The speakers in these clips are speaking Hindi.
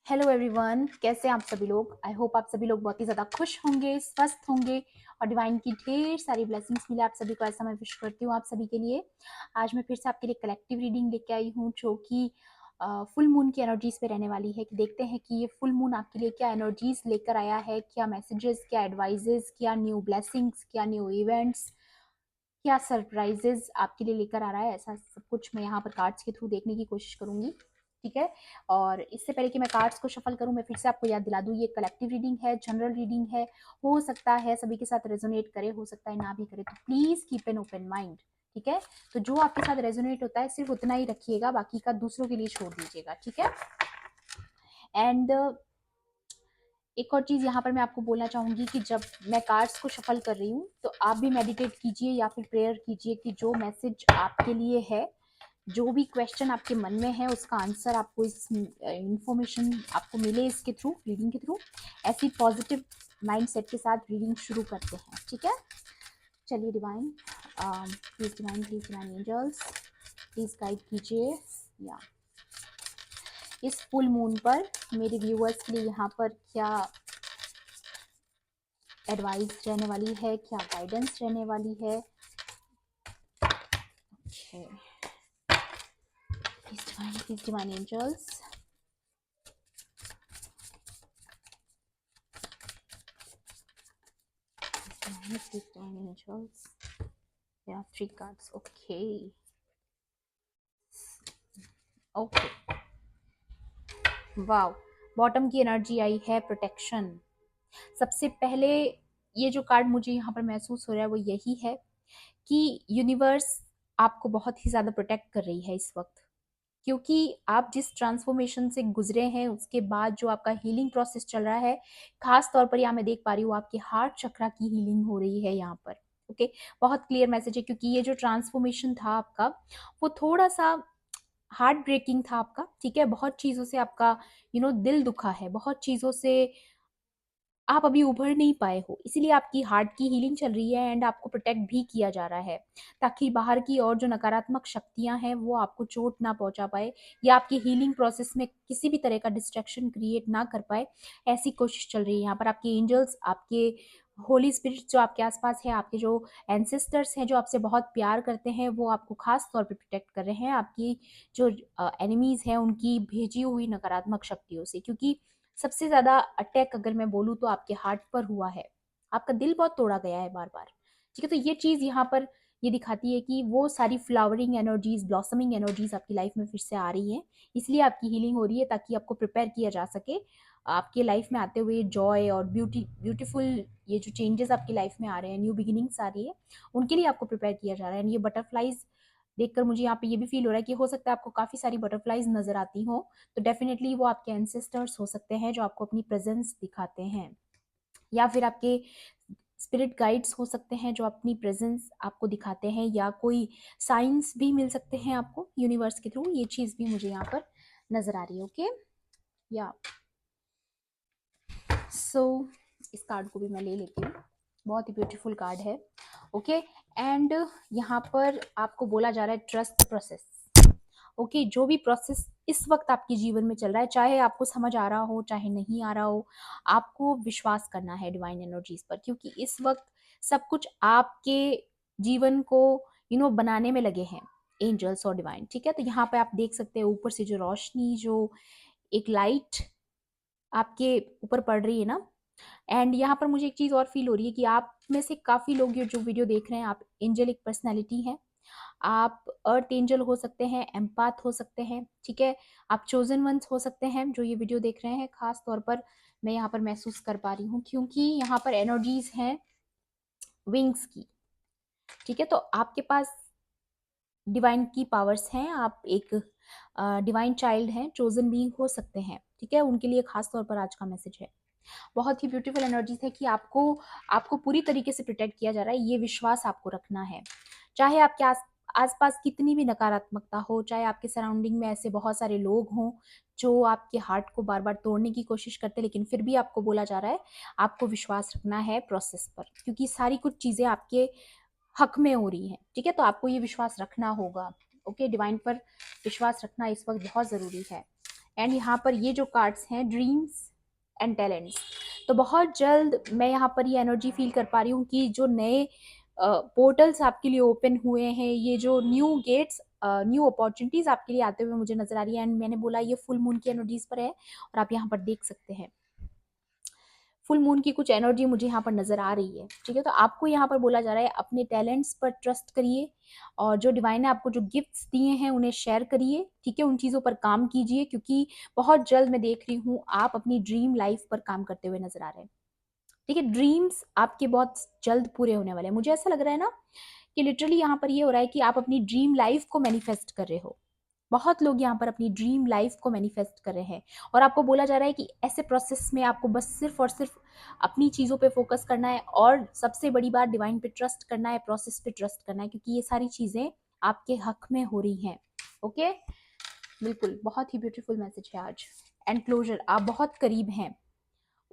हेलो एवरीवन, कैसे हैं आप सभी लोग। आई होप आप सभी लोग बहुत ही ज़्यादा खुश होंगे, स्वस्थ होंगे और डिवाइन की ढेर सारी ब्लेसिंग्स मिले आप सभी को, ऐसा मैं विश करती हूँ आप सभी के लिए। आज मैं फिर से आपके लिए कलेक्टिव रीडिंग लेके आई हूँ जो कि फुल मून की एनर्जीज पे रहने वाली है। कि देखते हैं कि ये फुल मून आपके लिए क्या एनर्जीज लेकर आया है, क्या मैसेजेस, क्या एडवाइजेस, क्या न्यू ब्लेसिंग्स, क्या न्यू इवेंट्स, क्या सरप्राइजेस आपके लिए लेकर आ रहा है। ऐसा सब कुछ मैं यहाँ पर कार्ड्स के थ्रू देखने की कोशिश करूंगी, ठीक है। और इससे पहले कि मैं कार्ड्स को शफल करूं, मैं फिर से आपको याद दिला दूं, ये कलेक्टिव रीडिंग है, जनरल रीडिंग है। हो सकता है सभी के साथ रेजोनेट करे, हो सकता है ना भी करे, तो please keep an open mind, ठीक है। तो जो आपके साथ रेजोनेट होता है सिर्फ उतना ही रखिएगा, बाकी का दूसरों के लिए छोड़ दीजिएगा, ठीक है। एंड एक और चीज़ यहाँ पर मैं आपको बोलना चाहूँगी कि जब मैं कार्ड्स को शफल कर रही हूँ तो आप भी मेडिटेट कीजिए या फिर प्रेयर कीजिए कि जो मैसेज आपके लिए है, जो भी क्वेश्चन आपके मन में है, उसका आंसर आपको, इस इंफॉर्मेशन आपको मिले इसके थ्रू, रीडिंग के थ्रू। ऐसी पॉजिटिव माइंड सेट के साथ रीडिंग शुरू करते हैं, ठीक है। चलिए divine, please divine, please divine angels, please guide कीजिए या इस फुल मून पर मेरे व्यूअर्स के लिए यहाँ पर क्या एडवाइस रहने वाली है, क्या गाइडेंस रहने वाली है। Okay, please divine angels, please divine angels, या 3 cards. Okay okay, wow, bottom की एनर्जी आई है प्रोटेक्शन। सबसे पहले ये जो कार्ड मुझे यहाँ पर महसूस हो रहा है वो यही है कि यूनिवर्स आपको बहुत ही ज़्यादा प्रोटेक्ट कर रही है इस वक्त, क्योंकि आप जिस ट्रांसफॉर्मेशन से गुजरे हैं उसके बाद जो आपका हीलिंग प्रोसेस चल रहा है, खास तौर पर यहाँ मैं देख पा रही हूँ आपके हार्ट चक्रा की हीलिंग हो रही है यहाँ पर। ओके, बहुत क्लियर मैसेज है, क्योंकि ये जो ट्रांसफॉर्मेशन था आपका वो थोड़ा सा हार्ट ब्रेकिंग था आपका, ठीक है। बहुत चीज़ों से आपका दिल दुखा है, बहुत चीज़ों से आप अभी उभर नहीं पाए हो, इसीलिए आपकी हार्ट की हीलिंग चल रही है एंड आपको प्रोटेक्ट भी किया जा रहा है, ताकि बाहर की और जो नकारात्मक शक्तियां हैं वो आपको चोट ना पहुंचा पाए या आपकी हीलिंग प्रोसेस में किसी भी तरह का डिस्ट्रैक्शन क्रिएट ना कर पाए। ऐसी कोशिश चल रही है यहाँ पर। आपके एंजल्स, आपके होली स्पिरिट जो आपके आसपास है, आपके जो एंसेस्टर्स हैं जो आपसे बहुत प्यार करते हैं, वो आपको खास तौर पे प्रोटेक्ट कर रहे हैं आपकी जो एनिमीज हैं उनकी भेजी हुई नकारात्मक शक्तियों से। क्योंकि सबसे ज्यादा अटैक अगर मैं बोलूँ तो आपके हार्ट पर हुआ है, आपका दिल बहुत तोड़ा गया है बार बार, ठीक है। तो ये चीज यहाँ पर ये दिखाती है कि वो सारी फ्लावरिंग एनर्जीज, ब्लॉसमिंग एनर्जीज आपकी लाइफ में फिर से आ रही हैं, इसलिए आपकी हीलिंग हो रही है, ताकि आपको प्रिपेयर किया जा सके आपके लाइफ में आते हुए जॉय और ब्यूटीफुल ये जो चेंजेस आपकी लाइफ में आ रहे हैं, न्यू बिगिनिंग्स आ रही है, उनके लिए आपको प्रिपेयर किया जा रहा है। ये बटरफ्लाइज देखकर मुझे यहाँ पे ये भी फील हो रहा है कि हो सकता है आपको काफी सारी बटरफ्लाइज नजर आती हो, तो डेफिनेटली वो आपके एंसेस्टर्स हो सकते हैं जो आपको अपनी प्रेजेंस दिखाते हैं, या फिर आपके स्पिरिट गाइड्स हो सकते हैं जो अपनी प्रेजेंस आपको दिखाते हैं, या कोई साइंस भी मिल सकते हैं आपको यूनिवर्स के थ्रू। ये चीज भी मुझे यहाँ पर नजर आ रही है। ओके, या सो इस कार्ड को भी मैं ले लेती हूँ, बहुत ही ब्यूटीफुल कार्ड है। ओके, एंड यहाँ पर आपको बोला जा रहा है ट्रस्ट प्रोसेस। ओके, जो भी प्रोसेस इस वक्त आपके जीवन में चल रहा है, चाहे आपको समझ आ रहा हो चाहे नहीं आ रहा हो, आपको विश्वास करना है डिवाइन एनर्जीज पर, क्योंकि इस वक्त सब कुछ आपके जीवन को बनाने में लगे हैं एंजल्स और डिवाइन, ठीक है। तो यहाँ पे आप देख सकते हैं ऊपर से जो रोशनी, जो एक लाइट आपके ऊपर पड़ रही है ना। एंड यहाँ पर मुझे एक चीज और फील हो रही है कि आप में से काफी लोग ये जो वीडियो देख रहे हैं, आप एंजलिक पर्सनैलिटी हैं, आप अर्थ एंजल हो सकते हैं, एम्पाथ हो सकते हैं, ठीक है। आप चोजन वंस हो सकते हैं जो ये वीडियो देख रहे हैं। खास तौर पर मैं यहाँ पर महसूस कर पा रही हूँ, क्योंकि यहाँ पर एनर्जीज हैं विंग्स की, ठीक है। तो आपके पास डिवाइन की पावर्स हैं, आप एक डिवाइन चाइल्ड हैं, चोजन बीइंग हो सकते हैं, ठीक है। उनके लिए खास तौर पर आज का मैसेज है, बहुत ही ब्यूटीफुल एनर्जीज है कि आपको आपको पूरी तरीके से प्रोटेक्ट किया जा रहा है। ये विश्वास आपको रखना है, चाहे आपके आसपास कितनी भी नकारात्मकता हो, चाहे आपके सराउंडिंग में ऐसे बहुत सारे लोग हों जो आपके हार्ट को बार बार तोड़ने की कोशिश करते हैं, लेकिन फिर भी आपको बोला जा रहा है आपको विश्वास रखना है प्रोसेस पर, क्योंकि सारी कुछ चीजें आपके हक में हो रही हैं, ठीक है। तो आपको ये विश्वास रखना होगा। ओके, डिवाइन पर विश्वास रखना इस वक्त बहुत जरूरी है। एंड यहाँ पर ये जो कार्ड्स हैं ड्रीम्स एंड टैलेंट्स, तो बहुत जल्द मैं यहाँ पर ये एनर्जी फील कर पा रही हूँ कि जो नए पोर्टल्स आपके लिए ओपन हुए हैं, ये जो न्यू गेट्स, न्यू अपॉर्चुनिटीज आपके लिए आते हुए मुझे नजर आ रही है। एंड मैंने बोला ये फुल मून की एनर्जीज पर है और आप यहाँ पर देख सकते हैं फुल मून की कुछ एनर्जी मुझे यहाँ पर नजर आ रही है। ठीक है, तो आपको यहाँ पर बोला जा रहा है अपने टैलेंट्स पर ट्रस्ट करिए और जो डिवाइन ने आपको जो गिफ्ट्स दिए हैं उन्हें शेयर करिए। ठीक है, उन चीज़ों पर काम कीजिए क्योंकि बहुत जल्द मैं देख रही हूँ आप अपनी ड्रीम लाइफ पर काम करते हुए नजर आ रहे हैं। ठीक है, ड्रीम्स आपके बहुत जल्द पूरे होने वाले हैं। मुझे ऐसा लग रहा है ना कि लिटरली यहाँ पर ये हो रहा है कि आप अपनी ड्रीम लाइफ को मैनिफेस्ट कर रहे हो। बहुत लोग यहाँ पर अपनी ड्रीम लाइफ को मैनिफेस्ट कर रहे हैं और आपको बोला जा रहा है कि ऐसे प्रोसेस में आपको बस सिर्फ और सिर्फ अपनी चीज़ों पे फोकस करना है और सबसे बड़ी बात डिवाइन पे ट्रस्ट करना है, प्रोसेस पे ट्रस्ट करना है, क्योंकि ये सारी चीज़ें आपके हक में हो रही हैं। ओके, बिल्कुल, बहुत ही ब्यूटीफुल मैसेज है आज। एंड क्लोजर, आप बहुत करीब हैं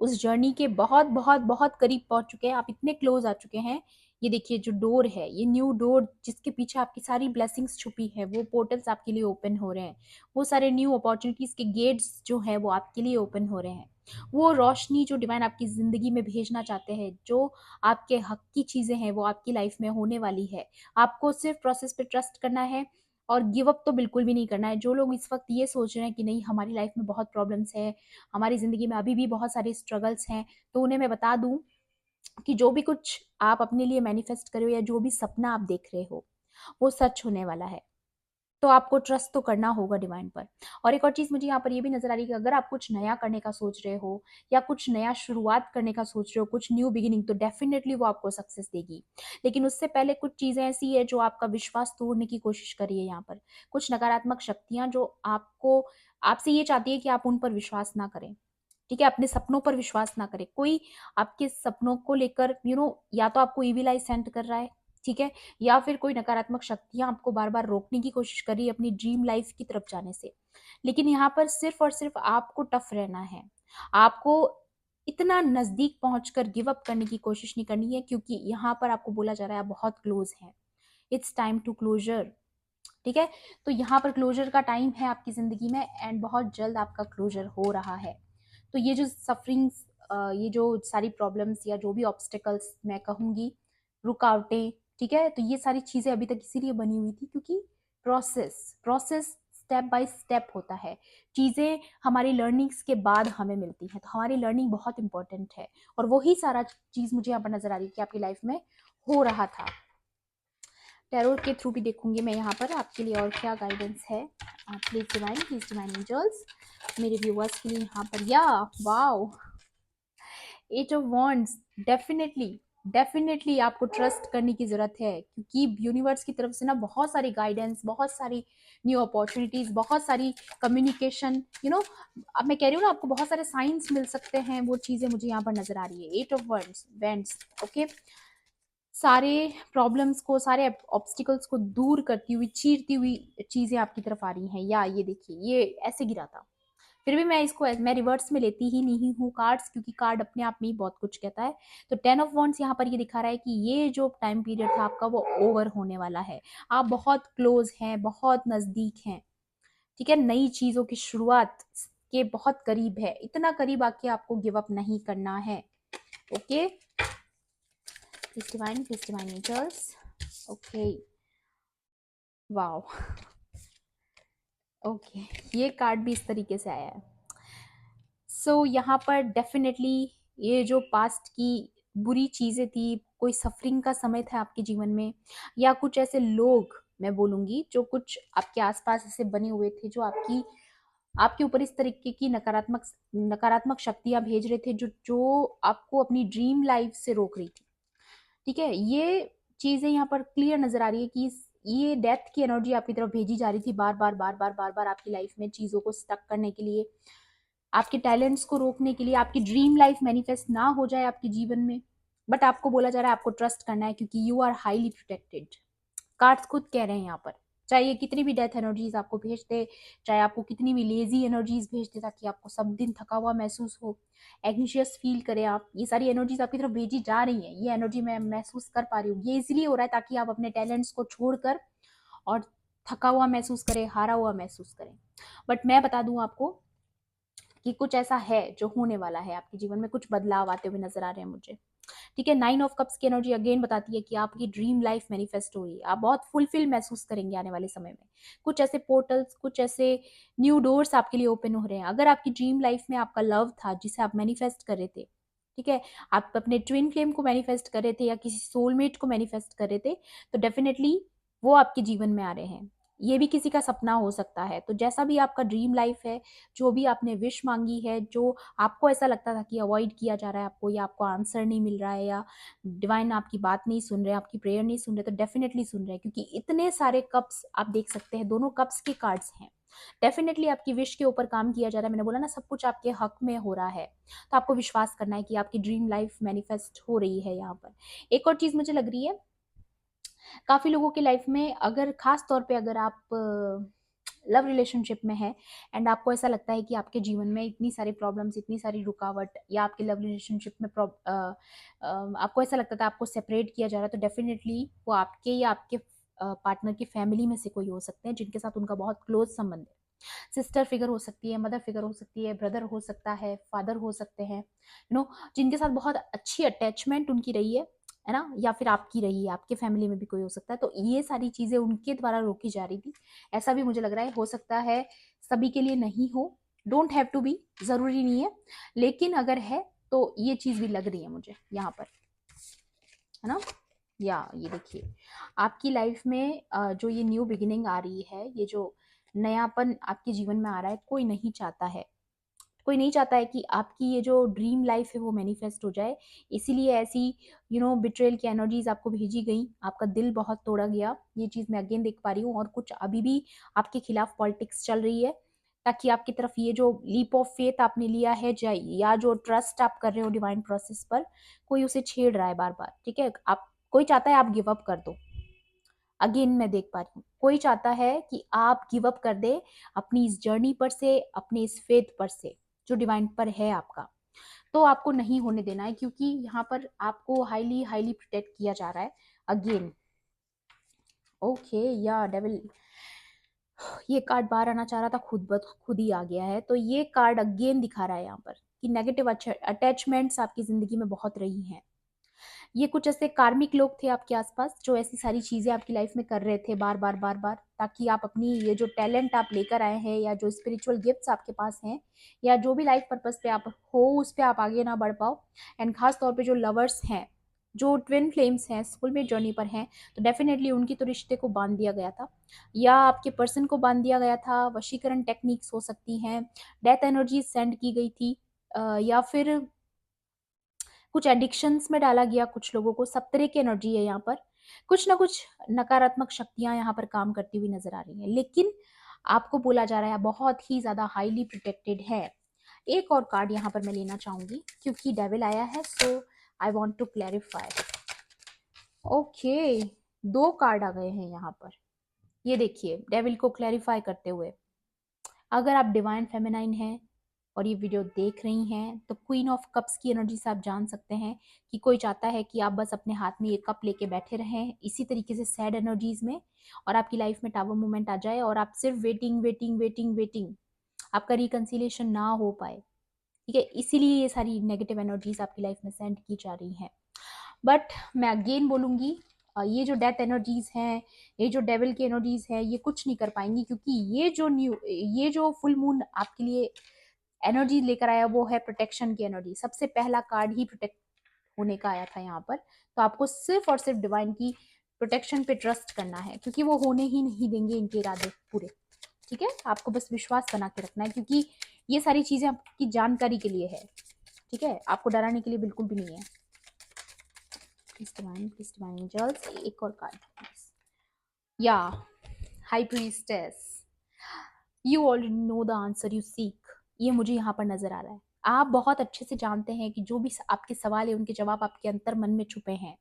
उस जर्नी के, बहुत बहुत बहुत करीब पहुंच चुके हैं आप, इतने क्लोज आ चुके हैं। ये देखिए जो डोर है, ये न्यू डोर जिसके पीछे आपकी सारी ब्लेसिंग्स छुपी है, वो पोर्टल्स आपके लिए ओपन हो रहे हैं। वो सारे न्यू अपॉर्चुनिटीज के गेट्स जो है वो आपके लिए ओपन हो रहे हैं। वो रोशनी जो डिवाइन आपकी जिंदगी में भेजना चाहते हैं, जो आपके हक की चीजें हैं, वो आपकी लाइफ में होने वाली है। आपको सिर्फ प्रोसेस पे ट्रस्ट करना है और गिव अप तो बिल्कुल भी नहीं करना है। जो लोग इस वक्त ये सोच रहे हैं कि नहीं हमारी लाइफ में बहुत प्रॉब्लम्स है, हमारी ज़िंदगी में अभी भी बहुत सारे स्ट्रगल्स हैं, तो उन्हें मैं बता दूं कि जो भी कुछ आप अपने लिए मैनिफेस्ट कर रहे हो या जो भी सपना आप देख रहे हो वो सच होने वाला है। तो आपको ट्रस्ट तो करना होगा डिवाइन पर। और एक और चीज़ मुझे यहाँ पर ये भी नजर आ रही है कि अगर आप कुछ नया करने का सोच रहे हो या कुछ नया शुरुआत करने का सोच रहे हो, कुछ न्यू बिगिनिंग, तो डेफिनेटली वो आपको सक्सेस देगी। लेकिन उससे पहले कुछ चीज़ें ऐसी है जो आपका विश्वास तोड़ने की कोशिश कर रही है। यहाँ पर कुछ नकारात्मक शक्तियां जो आपको, आपसे ये चाहती है कि आप उन पर विश्वास ना करें। ठीक है, अपने सपनों पर विश्वास ना करें। कोई आपके सपनों को लेकर या तो आपको ईविल आई सेंड कर रहा है, ठीक है, या फिर कोई नकारात्मक शक्तियां आपको बार बार रोकने की कोशिश कर रही है अपनी ड्रीम लाइफ की तरफ जाने से। लेकिन यहाँ पर सिर्फ और सिर्फ आपको टफ रहना है। आपको इतना नजदीक पहुंचकर गिव अप करने की कोशिश नहीं करनी है, क्योंकि यहाँ पर आपको बोला जा रहा है आप बहुत क्लोज हैं। It's time to closure. ठीक है, तो यहाँ पर क्लोजर का टाइम है आपकी जिंदगी में एंड बहुत जल्द आपका क्लोजर हो रहा है। तो ये जो सफरिंग्स, ये जो सारी प्रॉब्लम्स या जो भी ऑब्स्टिकल्स मैं कहूँगी, रुकावटें, ठीक है, तो ये सारी चीज़ें अभी तक इसीलिए बनी हुई थी क्योंकि process process step by step होता है। चीज़ें हमारी लर्निंग्स के बाद हमें मिलती हैं, तो हमारी लर्निंग बहुत इंपॉर्टेंट है और वही सारा चीज़ मुझे यहाँ पर नजर आ रही है कि आपकी लाइफ में हो रहा था। टैरो के थ्रू भी देखूंगी मैं यहाँ पर आपके लिए और क्या गाइडेंस है। प्लीज डिवाइन एंजल्स मेरे व्यूअर्स के लिए यहाँ पर। या wow, eight of wands, definitely definitely आपको ट्रस्ट करने की जरूरत है क्योंकि यूनिवर्स की तरफ से ना बहुत सारी गाइडेंस, बहुत सारी न्यू अपॉर्चुनिटीज, बहुत सारी कम्युनिकेशन, अब मैं कह रही हूँ ना आपको बहुत सारे साइंस मिल सकते हैं। वो चीजें मुझे यहाँ पर नजर आ रही है। एट ऑफ वॉन्ड्स, ओके, सारे प्रॉब्लम्स को, सारे ऑब्स्टिकल्स को दूर करती हुई, चीरती हुई चीजें आपकी तरफ आ रही हैं। या ये देखिए, ये ऐसे गिरा था, फिर भी मैं रिवर्स में लेती ही नहीं हूँ कार्ड्स, क्योंकि कार्ड अपने आप में ही बहुत कुछ कहता है। तो 10 ऑफ वॉन्ड्स यहाँ पर ये दिखा रहा है कि ये जो टाइम पीरियड था आपका वो ओवर होने वाला है। आप बहुत क्लोज हैं, बहुत नजदीक हैं। ठीक है, नई चीजों की शुरुआत के बहुत करीब है, इतना करीब आके आपको गिव अप नहीं करना है। Okay, please divine angels, okay, wow, okay, ये कार्ड भी इस तरीके से आया है। सो यहाँ पर डेफिनेटली ये जो पास्ट की बुरी चीज़ें थी, कोई सफरिंग का समय था आपके जीवन में, या कुछ ऐसे लोग मैं बोलूँगी जो कुछ आपके आसपास ऐसे बने हुए थे जो आपके ऊपर इस तरीके की नकारात्मक नकारात्मक शक्तियां भेज रहे थे जो जो आपको अपनी ड्रीम लाइफ से रोक रही थी। ठीक है, ये चीजें यहाँ पर क्लियर नजर आ रही है कि ये डेथ की एनर्जी आपकी तरफ भेजी जा रही थी बार बार बार बार बार बार आपकी लाइफ में, चीजों को स्टक करने के लिए, आपके टैलेंट्स को रोकने के लिए, आपकी ड्रीम लाइफ मैनिफेस्ट ना हो जाए आपके जीवन में। बट आपको बोला जा रहा है आपको ट्रस्ट करना है क्योंकि you are highly protected. Cards खुद कह रहे हैं यहाँ पर, चाहे ये कितनी भी डेथ एनर्जीज आपको भेज दे, चाहे आपको कितनी भी लेजी एनर्जीज भेज दे ताकि आपको सब दिन थका हुआ महसूस हो, एग्निशियस फील करें आप, ये सारी एनर्जीज आपकी तरफ भेजी जा रही हैं। ये एनर्जी मैं महसूस कर पा रही हूँ। ये इसलिए हो रहा है ताकि आप अपने टैलेंट्स को छोड़कर और थका हुआ महसूस करें, हारा हुआ महसूस करें। बट मैं बता दूं आपको कि कुछ ऐसा है जो होने वाला है आपके जीवन में, कुछ बदलाव आते हुए नजर आ रहे हैं मुझे। ठीक है, 9 ऑफ कप्स की एनर्जी अगेन बताती है कि आपकी ड्रीम लाइफ मैनिफेस्ट हो रही है, आप बहुत फुलफिल महसूस करेंगे आने वाले समय में। कुछ ऐसे पोर्टल्स, कुछ ऐसे न्यू डोर्स आपके लिए ओपन हो रहे हैं। अगर आपकी ड्रीम लाइफ में आपका लव था जिसे आप मैनिफेस्ट कर रहे थे, ठीक है, आप अपने ट्विन फ्लेम को मैनिफेस्ट कर रहे थे या किसी सोलमेट को मैनिफेस्ट कर रहे थे, तो डेफिनेटली वो आपके जीवन में आ रहे हैं। ये भी किसी का सपना हो सकता है। तो जैसा भी आपका ड्रीम लाइफ है, जो भी आपने विश मांगी है, जो आपको ऐसा लगता था कि अवॉइड किया जा रहा है आपको, या आपको आंसर नहीं मिल रहा है, या डिवाइन आपकी बात नहीं सुन रहे, आपकी प्रेयर नहीं सुन रहे, तो डेफिनेटली सुन रहे हैं, क्योंकि इतने सारे कप्स आप देख सकते हैं, दोनों कप्स के कार्ड्स हैं। डेफिनेटली आपकी विश के ऊपर काम किया जा रहा है। मैंने बोला ना, सब कुछ आपके हक में हो रहा है, तो आपको विश्वास करना है कि आपकी ड्रीम लाइफ मैनिफेस्ट हो रही है यहाँ पर। एक और चीज मुझे लग रही है, काफी लोगों की लाइफ में, अगर खास तौर पे अगर आप लव रिलेशनशिप में है एंड आपको ऐसा लगता है कि आपके जीवन में इतनी सारी प्रॉब्लम्स, इतनी सारी रुकावट, या आपके लव रिलेशनशिप में आपको ऐसा लगता था आपको सेपरेट किया जा रहा है, तो डेफिनेटली वो आपके या आपके पार्टनर की फैमिली में से कोई हो सकते हैं जिनके साथ उनका बहुत क्लोज संबंध है। सिस्टर फिगर हो सकती है, मदर फिगर हो सकती है, ब्रदर हो सकता है, फादर हो सकते हैं, जिनके साथ बहुत अच्छी अटैचमेंट उनकी रही है ना, या फिर आपकी रही है, आपके फैमिली में भी कोई हो सकता है। तो ये सारी चीजें उनके द्वारा रोकी जा रही थी, ऐसा भी मुझे लग रहा है। हो सकता है सभी के लिए नहीं हो, डोंट हैव टू बी, जरूरी नहीं है, लेकिन अगर है तो ये चीज भी लग रही है मुझे यहाँ पर, है ना। या ये देखिए, आपकी लाइफ में जो ये न्यू बिगिनिंग आ रही है, ये जो नयापन आपके जीवन में आ रहा है, कोई नहीं चाहता है, कोई नहीं चाहता है कि आपकी ये जो ड्रीम लाइफ है वो मैनिफेस्ट हो जाए। इसीलिए ऐसी बिट्रेल की एनर्जीज आपको भेजी गई, आपका दिल बहुत तोड़ा गया, ये चीज मैं अगेन देख पा रही हूँ। और कुछ अभी भी आपके खिलाफ पॉलिटिक्स चल रही है, ताकि आपकी तरफ ये जो लीप ऑफ फेथ आपने लिया है जाए, या जो ट्रस्ट आप कर रहे हो डिवाइन प्रोसेस पर, कोई उसे छेड़ रहा है बार बार। ठीक है, आप, कोई चाहता है आप गिव अप कर दो। अगेन मैं देख पा रही हूँ, कोई चाहता है कि आप गिव अप कर दे अपनी इस जर्नी पर से, अपने इस फेथ पर से जो डिवाइन पर है आपका। तो आपको नहीं होने देना है, क्योंकि यहाँ पर आपको हाईली हाईली प्रोटेक्ट किया जा रहा है। अगेन ओके, या डेविल, ये कार्ड बाहर आना चाह रहा था, खुद ही आ गया है। तो ये कार्ड अगेन दिखा रहा है यहाँ पर कि नेगेटिव अटैचमेंट्स आपकी जिंदगी में बहुत रही हैं। ये कुछ ऐसे कार्मिक लोग थे आपके आसपास जो ऐसी सारी चीजें आपकी लाइफ में कर रहे थे बार बार बार बार, ताकि आप अपनी ये जो टैलेंट आप लेकर आए हैं, या जो स्पिरिचुअल गिफ्ट्स आपके पास हैं, या जो भी लाइफ पर्पस पे आप हो, उस पे आप आगे ना बढ़ पाओ। एंड खास तौर पे जो लवर्स हैं, जो ट्विन फ्लेम्स हैं, सोलमेट जर्नी पर हैं, तो डेफिनेटली उनकी तो रिश्ते को बांध दिया गया था, या आपके पर्सन को बांध दिया गया था। वशीकरण टेक्निक्स हो सकती हैं, डेथ एनर्जी सेंड की गई थी, या फिर कुछ एडिक्शंस में डाला गया कुछ लोगों को। सब तरह की एनर्जी है यहाँ पर, कुछ ना कुछ नकारात्मक शक्तियां यहाँ पर काम करती हुई नजर आ रही हैं, लेकिन आपको बोला जा रहा है बहुत ही ज्यादा हाईली प्रोटेक्टेड है। एक और कार्ड यहाँ पर मैं लेना चाहूंगी, क्योंकि डेविल आया है, so I want to clarify. Okay, दो कार्ड आ गए हैं यहाँ पर। ये देखिए, डेविल को क्लैरिफाई करते हुए, अगर आप डिवाइन फेमिनाइन हैं और ये वीडियो देख रही हैं, तो क्वीन ऑफ कप्स की एनर्जी से आप जान सकते हैं कि कोई चाहता है कि आप बस अपने हाथ में ये कप लेके बैठे रहें इसी तरीके से सैड एनर्जीज में, और आपकी लाइफ में टावर मूवमेंट आ जाए और आप सिर्फ वेटिंग वेटिंग वेटिंग वेटिंग, आपका रिकंसिलिएशन ना हो पाए। ठीक है, इसीलिए ये सारी नेगेटिव एनर्जीज आपकी लाइफ में सेंड की जा रही हैं। बट मैं अगेन बोलूंगी, ये जो डेथ एनर्जीज हैं, ये जो डेविल की एनर्जीज हैं, ये कुछ नहीं कर पाएंगी, क्योंकि ये जो फुल मून आपके लिए एनर्जी लेकर आया, वो है प्रोटेक्शन की एनर्जी। सबसे पहला कार्ड ही प्रोटेक्ट होने का आया था यहाँ पर। तो आपको सिर्फ और सिर्फ डिवाइन की प्रोटेक्शन पे ट्रस्ट करना है, क्योंकि वो होने ही नहीं देंगे इनके इरादे पूरे। ठीक है, आपको बस विश्वास बना के रखना है, क्योंकि ये सारी चीजें आपकी जानकारी के लिए है। ठीक है, आपको डराने के लिए बिल्कुल भी नहीं है। प्लीज डिवाइन एंजल्स, एक और कार्ड या high priestess, you already know the answer you seek. ये मुझे यहाँ पर नजर आ रहा है, आप बहुत अच्छे से जानते हैं कि जो भी आपके सवाल है उनके जवाब आपके अंतर मन में छुपे हैं।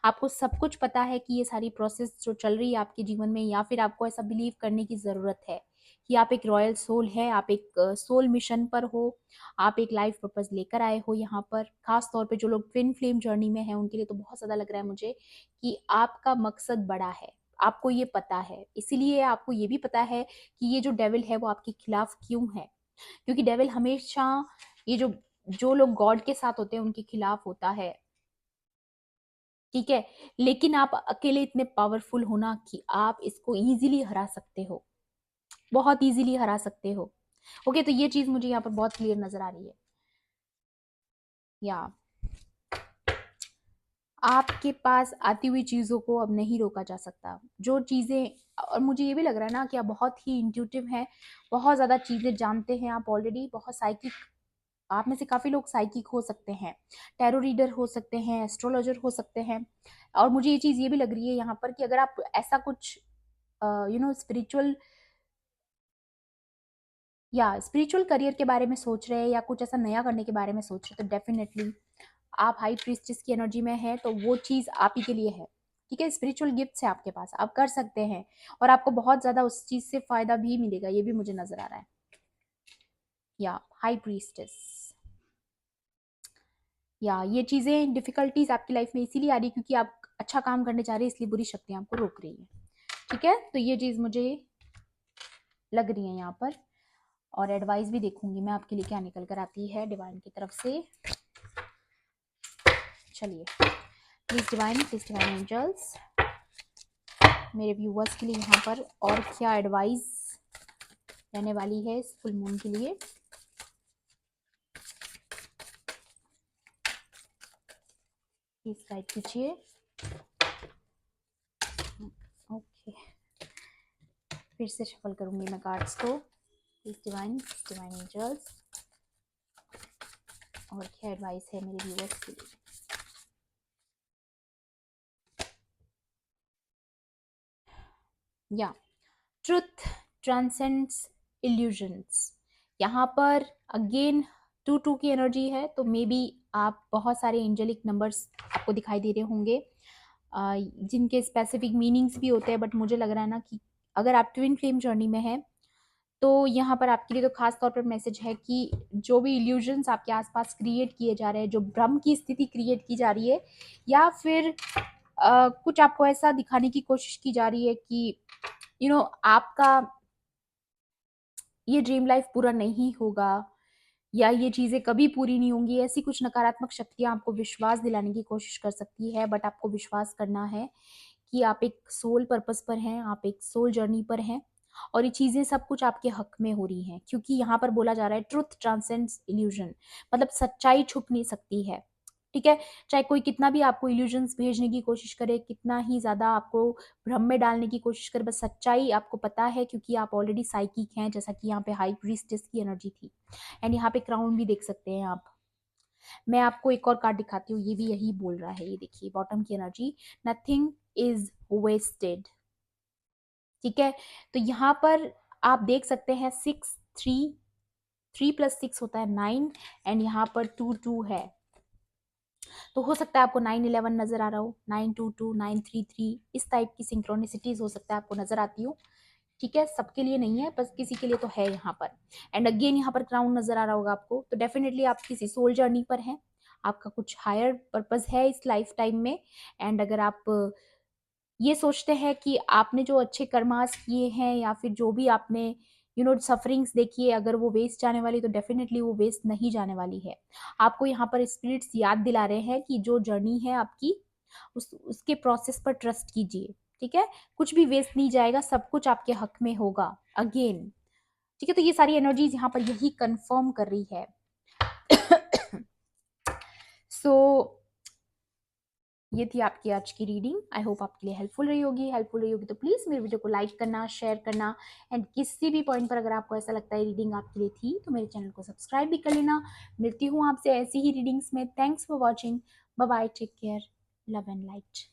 आपको सब कुछ पता है कि ये सारी प्रोसेस जो चल रही है आपके जीवन में, या फिर आपको ऐसा बिलीव करने की जरूरत है कि आप एक रॉयल सोल है, आप एक सोल मिशन पर हो, आप एक लाइफ पर्पस लेकर आए हो यहाँ पर। खास तौर पे जो लोग ट्विन फ्लेम जर्नी में हैं, उनके लिए तो बहुत ज्यादा लग रहा है मुझे कि आपका मकसद बड़ा है, आपको ये पता है। इसीलिए आपको ये भी पता है कि ये जो डेविल है वो आपके खिलाफ क्यों है। क्योंकि डेविल हमेशा ये जो जो लोग गॉड के साथ होते हैं उनके खिलाफ होता है, ठीक है। लेकिन आप अकेले इतने पावरफुल हो ना कि आप इसको इजीली हरा सकते हो, बहुत इजीली हरा सकते हो। ओके, तो ये चीज मुझे यहाँ पर बहुत क्लियर नजर आ रही है। या आपके पास आती हुई चीजों को अब नहीं रोका जा सकता, जो चीजें, और मुझे ये भी लग रहा है ना कि आप बहुत ही इंट्यूटिव हैं, बहुत ज्यादा चीजें जानते हैं आप ऑलरेडी, बहुत साइकिक, आप में से काफी लोग साइकिक हो सकते हैं, टैरो रीडर हो सकते हैं, एस्ट्रोलॉजर हो सकते हैं। और मुझे ये चीज ये भी लग रही है यहाँ पर कि अगर आप ऐसा कुछ स्पिरिचुअल या स्पिरिचुअल करियर के बारे में सोच रहे हैं या कुछ ऐसा नया करने के बारे में सोच रहे हैं, तो डेफिनेटली आप हाई प्रीस्टिस की एनर्जी में हैं, तो वो चीज आप ही के लिए है, ठीक है। स्पिरिचुअल गिफ्ट्स है आपके पास, आप कर सकते हैं, और आपको बहुत ज्यादा उस चीज से फायदा भी मिलेगा, ये भी मुझे नजर आ रहा है। या हाई प्रीस्टिस, या ये चीजें डिफिकल्टीज आपकी लाइफ में इसीलिए आ रही है क्योंकि आप अच्छा काम करने जा रहे हैं, इसलिए बुरी शक्तियां आपको रोक रही है, ठीक है। तो ये चीज मुझे लग रही है यहाँ पर, और एडवाइस भी देखूंगी मैं आपके लिए क्या निकल कर आती है डिवाइन की तरफ से। चलिए, प्लीज डिवाइन एंजल्स, मेरे व्यूवर्स के लिए यहाँ पर और क्या एडवाइस रहने वाली है इस फुल मून के लिए। प्लीज गाइड कीजिए। ओके, फिर से शफल करूंगी मैं कार्ड्स को। प्लीज डिवाइन एंजल्स, और क्या एडवाइस है मेरे व्यूवर्स के लिए। या ट्रुथ ट्रांसेंड्स इल्यूजन्स, यहाँ पर अगेन 2 की एनर्जी है, तो मे बी आप बहुत सारे एंजेलिक नंबर्स आपको दिखाई दे रहे होंगे, जिनके स्पेसिफिक मीनिंग्स भी होते हैं, बट मुझे लग रहा है ना कि अगर आप ट्विन फ्लेम जर्नी में हैं तो यहाँ पर आपके लिए तो खास तौर पर मैसेज है कि जो भी इल्यूजन्स आपके आसपास क्रिएट किए जा रहे हैं, जो भ्रम की स्थिति क्रिएट की जा रही है, या फिर कुछ आपको ऐसा दिखाने की कोशिश की जा रही है कि आपका ये ड्रीम लाइफ पूरा नहीं होगा, या ये चीजें कभी पूरी नहीं होंगी, ऐसी कुछ नकारात्मक शक्तियां आपको विश्वास दिलाने की कोशिश कर सकती है। बट आपको विश्वास करना है कि आप एक सोल पर्पस पर हैं, आप एक सोल जर्नी पर हैं, और ये चीजें सब कुछ आपके हक में हो रही हैं, क्योंकि यहाँ पर बोला जा रहा है ट्रुथ ट्रांसेंड्स इल्यूजन, मतलब सच्चाई छुप नहीं सकती है, ठीक है। चाहे कोई कितना भी आपको इल्यूजन्स भेजने की कोशिश करे, कितना ही ज्यादा आपको भ्रम में डालने की कोशिश करे, बस सच्चाई आपको पता है, क्योंकि आप ऑलरेडी साइकिक हैं, जैसा कि यहाँ पे हाई प्रीस्टेस की एनर्जी थी। एंड यहाँ पे क्राउन भी देख सकते हैं आप। मैं आपको एक और कार्ड दिखाती हूँ, ये भी यही बोल रहा है, ये देखिए बॉटम की एनर्जी, नथिंग इज वेस्टेड, ठीक है। तो यहाँ पर आप देख सकते हैं 6 3 प्लस 6 होता है 9, एंड यहाँ पर 2 है, तो हो सकता है आपको 9-11 नजर आ रहा हो, 9-2-2, 9-3-3, इस टाइप की सिंक्रोनिसिटीज हो सकता है आपको नजर आती हो, ठीक है। सबके लिए नहीं है, बस किसी के लिए तो है यहाँ पर। एंड अगेन यहाँ पर क्राउन नजर आ रहा होगा आपको, तो डेफिनेटली आप किसी सोल जर्नी पर हैं, आपका कुछ हायर पर्पस है इस लाइफ टाइम में। एंड अगर आप ये सोचते हैं कि आपने जो अच्छे कर्मास किए हैं, या फिर जो भी आपने सफरिंग्स देखी है, अगर वो वेस्ट जाने वाली, तो डेफिनेटली वो वेस्ट नहीं जाने वाली है। आपको यहाँ पर स्पिरिट्स याद दिला रहे हैं कि जो जर्नी है आपकी, उसके प्रोसेस पर ट्रस्ट कीजिए, ठीक है। कुछ भी वेस्ट नहीं जाएगा, सब कुछ आपके हक में होगा अगेन, ठीक है। तो ये सारी एनर्जीज यहाँ पर यही कंफर्म कर रही है। सो ये थी आपकी आज की रीडिंग, आई होप आपके लिए हेल्पफुल रही होगी तो प्लीज मेरे वीडियो को लाइक करना, शेयर करना, एंड किसी भी पॉइंट पर अगर आपको ऐसा लगता है रीडिंग आपके लिए थी, तो मेरे चैनल को सब्सक्राइब भी कर लेना। मिलती हूँ आपसे ऐसी ही रीडिंग्स में। Thanks for watching, bye bye, take care, love and light.